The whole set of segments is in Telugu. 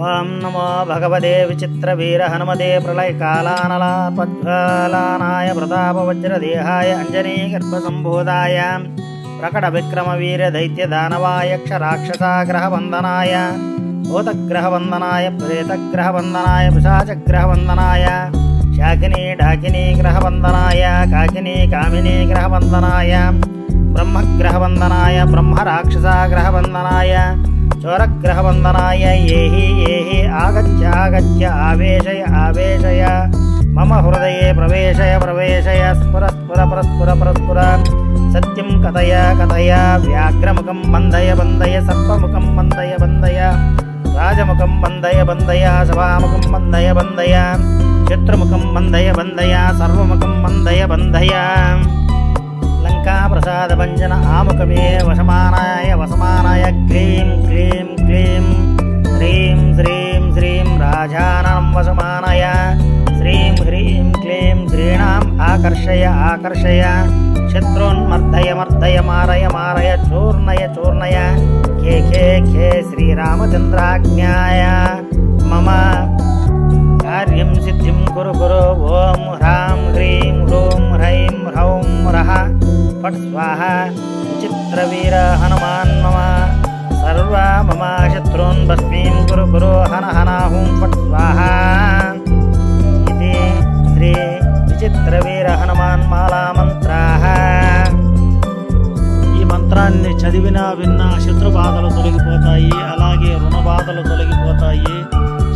ఓం నమో భగవతే విచిత్రవీర హనుమతే ప్రళయకాలానలాపజ్వాలానాయ ప్రతాపవజ్రదేహాయ అంజనీగర్భసంభూతాయ ప్రకట విక్రమ వీర దైత్య దానవాయ క్షరాక్షసాగ్రహవందనాయ భూతగ్రహవందనాయ ప్రేతగ్రహవందనాయ పిశాచగ్రహవందనాయ శాకినీ ఢాకినీ గ్రహవందనాయ కాకినీ కామినీ గ్రహవందనాయ బ్రహ్మగ్రహవందనాయ బ్రహ్మరాక్షసాగ్రహవందనాయ చోరగ్రహవందనాయ ఏహి ఏహి ఆగత్య ఆగత్య ఆవేశయ ఆవేశయ మమ హృదయే ప్రవేశయ ప్రవేశయ స్ఫుర స్ఫుర పరస్ఫుర పరస్ఫుర సత్యం కథయ కథయ వ్యాఘ్రముఖం బంధయ బంధయ సర్పముఖం బంధయ బంధయ రాజముఖం బంధయ బంధయ సభాముఖం బంధయ బంధయ శత్రుముఖం బంధయ బంధయ సర్వముఖం బంధయ బంధయ లంకా ప్రసాద భంజన ఆముఖమే వశమానాయ వసమానాయ క్లీం క్లీం క్లీం హ్రీం శ్రీం శ్రీం రాజానం వశమానాయ శ్రీం హ్రీం క్లీం శ్రీణాం ఆకర్షయ ఆకర్షయ శత్రున్మర్దయ మర్దయ మారయ మారయ చూర్ణయ చూర్ణయ ఖే ఖే ఖే శ్రీరామచంద్రాజ్ఞాయ మమ కార్యం సిద్ధిం కురు కురు ఓం హ్రాం హ్రీం హ్రూం హ్రైం హ్రౌం రః ఫట్ స్వాహ విచిత్రవీర హనుమాన్ మమ సర్వ మమ శత్రూన్ భస్మీం కురు కురు హన హనాహుం ఫట్ స్వాహ ఇది శ్రీ విచిత్రవీర హనుమాన్ మాలా మంత్రాః. ఈ మంత్రాన్ని చదివినా విన్నా శత్రుబాధలు తొలగిపోతాయి, అలాగే రుణబాధలు తొలగిపోతాయి,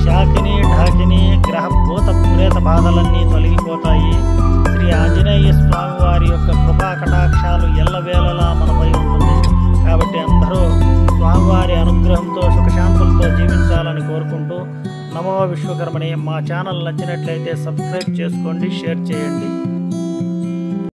శాకిని ఢాకిని గ్రహ భూత ప్రేత బాధలన్నీ తొలగిపోతాయి. శ్రీ ఆంజనేయ స్వామి వారి యొక్క కృపా కటాక్షాలు ఎల్లవేళలా మనపై ఉంటుంది. కాబట్టి అందరూ స్వామివారి అనుగ్రహంతో సుఖశాంతులతో జీవించాలని కోరుకుంటూ నమో విశ్వకర్మణే. మా ఛానల్ నచ్చినట్లయితే సబ్స్క్రైబ్ చేసుకోండి, షేర్ చేయండి.